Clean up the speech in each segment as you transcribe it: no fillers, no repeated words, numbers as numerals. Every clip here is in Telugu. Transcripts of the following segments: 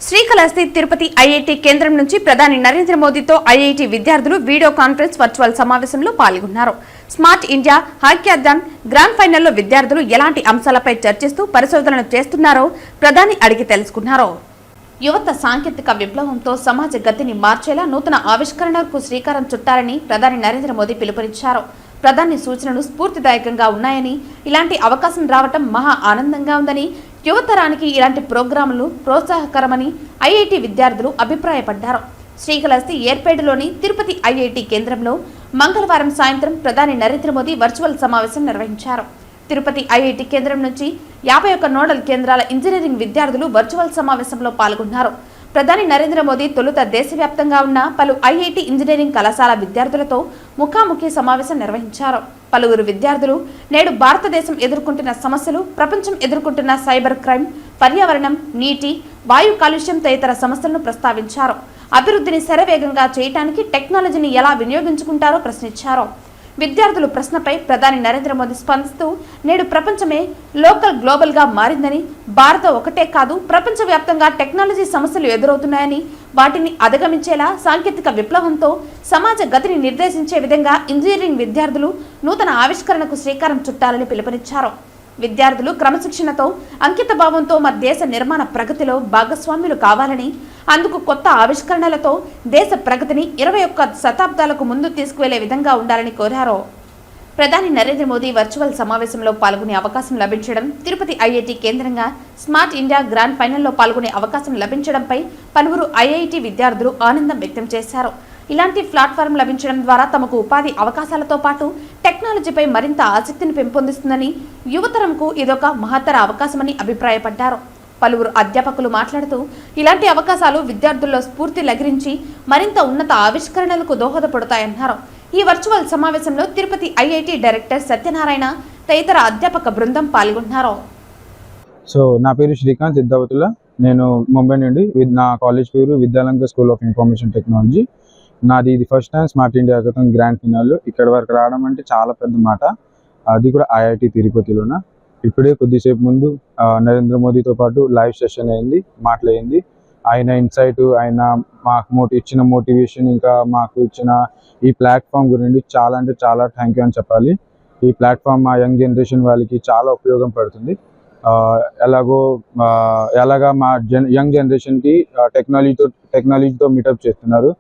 శ్రీకాళహస్తి తిరుపతి ఐఐటి కేంద్రం నుంచి ప్రధాని నరేంద్ర మోదీతో ఐఐటి విద్యార్థులు వీడియో కాన్ఫరెన్స్ వర్చువల్ సమావేశంలో పాల్గొన్నారు. స్మార్ట్ ఇండియా హ్యాకథాన్ గ్రాండ్ ఫైనల్లో విద్యార్థులు ఎలాంటి అంశాలపై చర్చిస్తూ పరిశోధనలు చేస్తున్నారో ప్రధాని అడిగి తెలుసుకున్నారు. యువత సాంకేతిక విప్లవంతో సమాజ గతిని మార్చేలా నూతన ఆవిష్కరణలకు శ్రీకారం చుట్టాలని ప్రధాని నరేంద్ర మోదీ పిలుపునిచ్చారు. ప్రధాని సూచనలు స్ఫూర్తిదాయకంగా ఉన్నాయని, ఇలాంటి అవకాశం రావటం మహా ఆనందంగా ఉందని, యువతరానికి ఇలాంటి ప్రోగ్రాంలు ప్రోత్సాహకరమని ఐఐటి విద్యార్థులు అభిప్రాయపడ్డారు. శ్రీకాళహస్తి ఏర్పేటలోని తిరుపతి ఐఐటి కేంద్రంలో మంగళవారం సాయంత్రం ప్రధాని నరేంద్ర మోదీ వర్చువల్ సమావేశం నిర్వహించారు. తిరుపతి ఐఐటి కేంద్రం నుంచి 51 నోడల్ కేంద్రాల ఇంజనీరింగ్ విద్యార్థులు వర్చువల్ సమావేశంలో పాల్గొన్నారు. ప్రధాని నరేంద్ర మోదీ తొలుత దేశవ్యాప్తంగా ఉన్న పలు ఐఐటి ఇంజనీరింగ్ కళాశాల విద్యార్థులతో ముఖాముఖి సమావేశం నిర్వహించారు. పలువురు విద్యార్థులు నేడు భారతదేశం ఎదుర్కొంటున్న సమస్యలు, ప్రపంచం ఎదుర్కొంటున్న సైబర్ క్రైమ్, పర్యావరణం, నీటి, వాయు కాలుష్యం తదితర సమస్యలను ప్రస్తావించారు. అభివృద్ధిని శరవేగంగా చేయడానికి టెక్నాలజీని ఎలా వినియోగించుకుంటారో ప్రశ్నించారు. విద్యార్థుల ప్రశ్నపై ప్రధాని నరేంద్ర మోదీ స్పందిస్తూ, నేడు ప్రపంచమే లోకల్ గ్లోబల్ గా మారిందని, భారత ఒకటే కాదు ప్రపంచవ్యాప్తంగా టెక్నాలజీ సమస్యలు ఎదురవుతున్నాయని, వాటిని అధిగమించేలా సాంకేతిక విప్లవంతో సమాజ గతిని నిర్దేశించే విధంగా ఇంజనీరింగ్ విద్యార్థులు నూతన ఆవిష్కరణకు శ్రీకారం చుట్టాలని పిలుపునిచ్చారు. విద్యార్థులు క్రమశిక్షణతో, అంకితభావంతో మన దేశ నిర్మాణ ప్రగతిలో భాగస్వాములు కావాలని, అందుకు కొత్త ఆవిష్కరణలతో దేశ ప్రగతిని 21 శతాబ్దాలకు ముందు తీసుకువెళ్లే విధంగా ఉండాలని కోరారు. ప్రధాని నరేంద్ర మోదీ వర్చువల్ సమావేశంలో పాల్గొనే అవకాశం లభించడం, తిరుపతి ఐఐటి కేంద్రంగా స్మార్ట్ ఇండియా గ్రాండ్ ఫైనల్లో పాల్గొనే అవకాశం లభించడంపై పలువురు ఐఐటి విద్యార్థులు ఆనందం వ్యక్తం చేశారు. ఇలాంటి ప్లాట్ఫారం లభించడం ద్వారా తమకు ఉపాధి అవకాశాలతో పాటు టెక్నాలజీపై మరింత ఆసక్తిని పెంపొందిస్తుందని, యువతరంకు ఇదొక మహత్తర అవకాశమని అభిప్రాయపడ్డారు. పలువురు అధ్యాపకులు మాట్లాడుతూ, ఇలాంటి అవకాశాలు విద్యార్థుల్లో స్ఫూర్తి లగిరించి మరింత ఉన్నత ఆవిష్కరణలకు దోహదపడతాయన్నారు. ఈ వర్చువల్ సమావేశంలో తిరుపతి ఐఐటి డైరెక్టర్ సత్యనారాయణ తదితర అధ్యాపక బృందం పాల్గొన్నారు. సో నా పేరు శ్రీకాంత్ సిద్ధావతుల. నేను ముంబై నుండి. నా కాలేజ్ పేరు విద్యాలంక స్కూల్ ఆఫ్ ఇన్ఫర్మేషన్ టెక్నాలజీ. నాది ఇది first time smart India hackathon grand phenol. ఇక్కడ వరకు రావడం అంటే చాలా పెద్ద మాట, అది కూడా ఐఐటి తిరుపతిలోన. ఇప్పుడే కొద్దిసేపు ముందు నరేంద్ర మోదీతో పాటు లైవ్ సెషన్ అయింది, మాట్లాడింది. ఆయన ఇన్సైట్, ఆయన మాకు ఇచ్చిన మోటివేషన్, ఇంకా మాకు ఇచ్చిన ఈ ప్లాట్ఫామ్ గురించి చాలా అంటే చాలా థ్యాంక్ యూ అని చెప్పాలి. ఈ ప్లాట్ఫామ్ మా యంగ్ జనరేషన్ వాళ్ళకి చాలా ఉపయోగం పడుతుంది. ఎలాగా మా యంగ్ జనరేషన్కి టెక్నాలజీతో మీటప్ చేస్తున్నారు.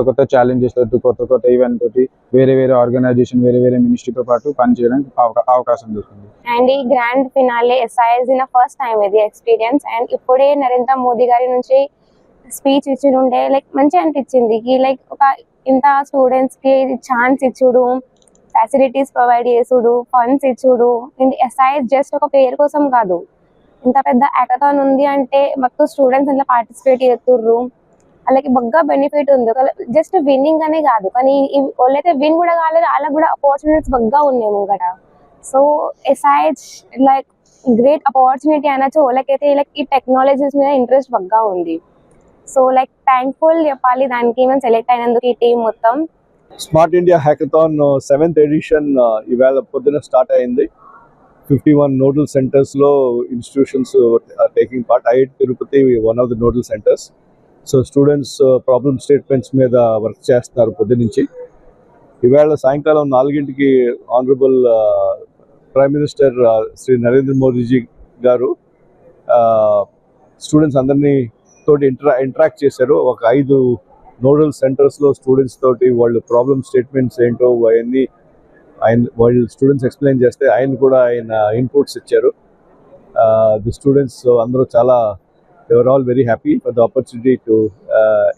కొత్త ఛాలెంజెస్ తోటి, కొత్త ఈవెంట్ తోటి, వేరే ఆర్గనైజేషన్, వేరే మినిస్ట్రీతో పాటు పనిచేయడానికి అవకాశం దొరుకుతుంది. అండ్ ఈ grand finale SIS first time ఇది ఎక్స్పీరియన్స్. అండ్ ఇప్పుడే నరేంద్ర మోదీ గారి నుంచి స్పీచ్ ఇచ్చి ఉండే మంచిగా అనిపించింది. లైక్ ఒక ఇంత స్టూడెంట్స్ కి ఛాన్స్ ఇచ్చుడు, ఫెసిలిటీస్ ప్రొవైడ్ చేసుడు, ఫండ్స్ ఇచ్చుడు. అండ్ SIS జస్ట్ ఒక పేరు కోసం కాదు, ఇంత పెద్ద హ్యాకథాన్ ఉంది అంటే మొత్తం స్టూడెంట్స్ ఇంట్లో పార్టిసిపేట్ చేస్తుర్రు. అలాగే బాగా బెనిఫిట్ ఉంది. జస్ట్ విన్నింగ్ అనే కాదు, కానీ వాళ్ళైతే విన్ కూడా కాలేదు, వాళ్ళకి కూడా ఆపర్చునిటీస్ బాగా ఉన్నాయి ముంగట. So SIS like great opportunity అనొచ్చు. వాళ్ళకైతే ఈ టెక్నాలజీస్ మీద ఇంట్రెస్ట్ బాగా ఉంది. సో లైక్ థ్యాంక్ఫుల్ చెప్పాలి దానికి మేము సెలెక్ట్ అయినందుకు ఈ టీం మొత్తం. Smart India hackathon 7th edition ఇవాళ పొద్దున స్టార్ట్ అయింది. 51 నోడల్ సెంటర్స్ లో institutions taking part. IIT Tirupati one of the nodal centers. So students problem statements మీద వర్క్ చేస్తున్నారు పొద్దునుంచి. ఇవాళ సాయంకాలం 4 గంటలకి honourable prime minister Shri Narendra Modiji గారు స్టూడెంట్స్ అందరినీ తోటి ఇంటరాక్ట్ చేశారు. ఒక 5 నోడల్ సెంటర్స్లో స్టూడెంట్స్ తోటి వాళ్ళు ప్రాబ్లమ్ స్టేట్మెంట్స్ ఏంటో అవన్నీ వాళ్ళు స్టూడెంట్స్ ఎక్స్ప్లెయిన్ చేస్తే ఆయన ఇన్పుట్స్ ఇచ్చారు. ది స్టూడెంట్స్ అందరూ చాలా they were all very happy for the opportunity to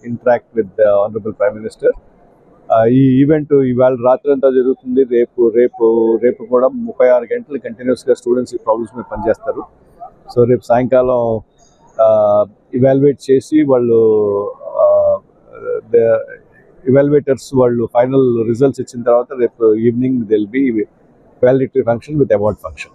interact with the honorable prime minister. ఈ ఈవెంట్ ఇవాళ రాత్రి అంతా జరుగుతుంది. రేపు కూడా 36 గంటలు కంటిన్యూస్గా స్టూడెంట్స్ ఈ ప్రాబ్లమ్స్ మీద పనిచేస్తారు. సో రేపు సాయంకాలం ఇవాల్యుయేట్ చేసి వాళ్ళు ఇవాల్యుయేటర్స్ వాళ్ళు ఫైనల్ రిజల్ట్స్ ఇచ్చిన తర్వాత రేపు ఈవినింగ్ దిల్ బి validity function with award function.